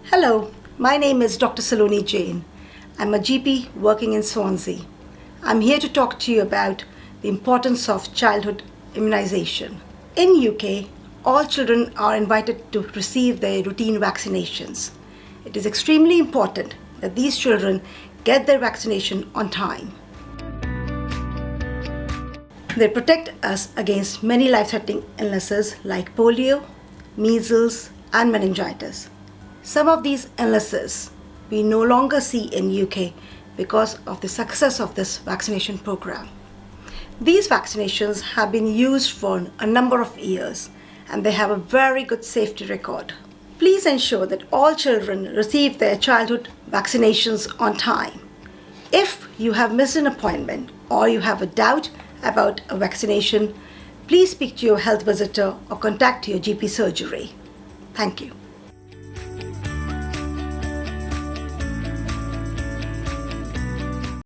Hello, my name is Dr Saloni Jain. I'm a GP working in Swansea. I'm here to talk to you about the importance of childhood immunization. In UK, all children are invited to receive their routine vaccinations. It is extremely important that these children get their vaccination on time. They protect us against many life-threatening illnesses like polio, measles, and meningitis. Some of these illnesses we no longer see in UK because of the success of this vaccination program. These vaccinations have been used for a number of years and they have a very good safety record. Please ensure that all children receive their childhood vaccinations on time. If you have missed an appointment or you have a doubt about a vaccination, please speak to your health visitor or contact your GP surgery. Thank you.